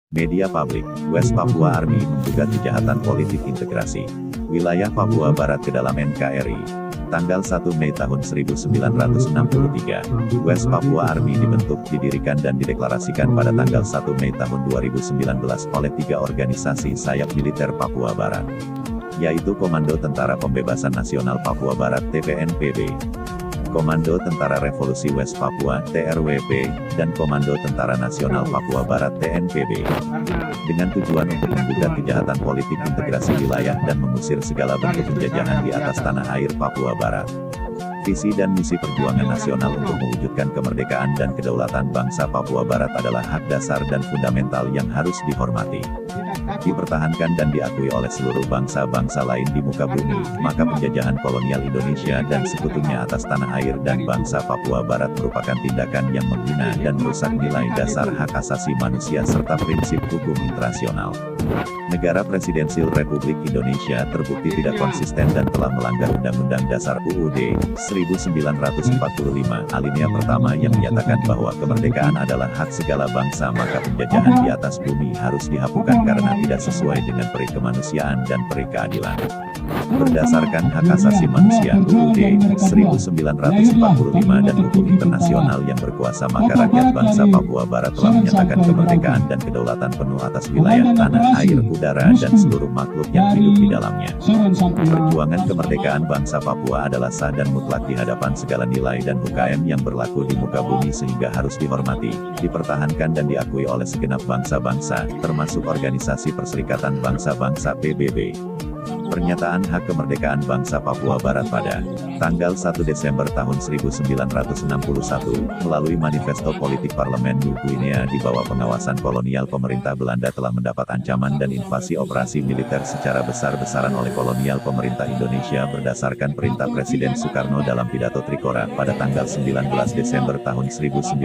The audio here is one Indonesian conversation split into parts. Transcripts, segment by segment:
Media publik, West Papua Army menggugat kejahatan politik integrasi wilayah Papua Barat ke dalam NKRI. Tanggal 1 Mei tahun 1963, West Papua Army dibentuk, didirikan dan dideklarasikan pada tanggal 1 Mei tahun 2019 oleh 3 organisasi sayap militer Papua Barat, yaitu Komando Tentara Pembebasan Nasional Papua Barat (TPNPB), Komando Tentara Revolusi West Papua (TRWP), dan Komando Tentara Nasional Papua Barat (TNPB), dengan tujuan untuk menggugat kejahatan politik integrasi wilayah dan mengusir segala bentuk penjajahan di atas tanah air Papua Barat. Visi dan misi perjuangan nasional untuk mewujudkan kemerdekaan dan kedaulatan bangsa Papua Barat adalah hak dasar dan fundamental yang harus dihormati, dipertahankan dan diakui oleh seluruh bangsa-bangsa lain di muka bumi. Maka penjajahan kolonial Indonesia dan sekutunya atas tanah air dan bangsa Papua Barat merupakan tindakan yang menghina dan merusak nilai dasar hak asasi manusia serta prinsip hukum internasional. Negara Presidensil Republik Indonesia terbukti tidak konsisten dan telah melanggar Undang-Undang Dasar UUD 1945 alinea pertama yang menyatakan bahwa kemerdekaan adalah hak segala bangsa. Maka penjajahan di atas bumi harus dihapuskan karena tidak sesuai dengan peri kemanusiaan dan peri keadilan. Berdasarkan hak asasi manusia UUD 1945 dan hukum internasional yang berkuasa, maka rakyat bangsa Papua Barat telah menyatakan kemerdekaan dan kedaulatan penuh atas wilayah, tanah, air, udara, dan seluruh makhluk yang hidup di dalamnya. Perjuangan kemerdekaan bangsa Papua adalah sah dan mutlak di hadapan segala nilai dan hukum yang berlaku di muka bumi, sehingga harus dihormati, dipertahankan dan diakui oleh segenap bangsa-bangsa, termasuk Organisasi Perserikatan Bangsa-Bangsa PBB. Pernyataan hak kemerdekaan bangsa Papua Barat pada tanggal 1 Desember tahun 1961 melalui Manifesto Politik Parlemen New Guinea di bawah pengawasan kolonial pemerintah Belanda telah mendapat ancaman dan invasi operasi militer secara besar-besaran oleh kolonial pemerintah Indonesia berdasarkan perintah Presiden Soekarno dalam pidato Trikora pada tanggal 19 Desember tahun 1961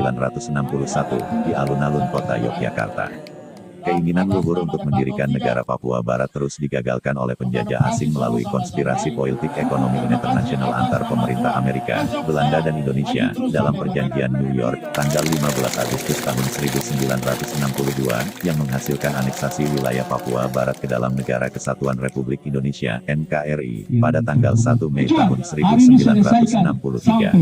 di alun-alun kota Yogyakarta. Keinginan luhur untuk mendirikan negara Papua Barat terus digagalkan oleh penjajah asing melalui konspirasi politik ekonomi internasional antar pemerintah Amerika, Belanda dan Indonesia, dalam perjanjian New York, tanggal 15 Agustus tahun 1962, yang menghasilkan aneksasi wilayah Papua Barat ke dalam Negara Kesatuan Republik Indonesia, NKRI, pada tanggal 1 Mei tahun 1963.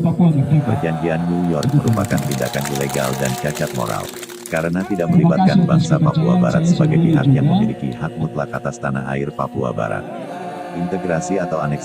Perjanjian New York merupakan tindakan ilegal dan cacat moral, karena tidak melibatkan bangsa Papua Barat sebagai pihak yang memiliki hak mutlak atas tanah air Papua Barat. Integrasi atau aneksasi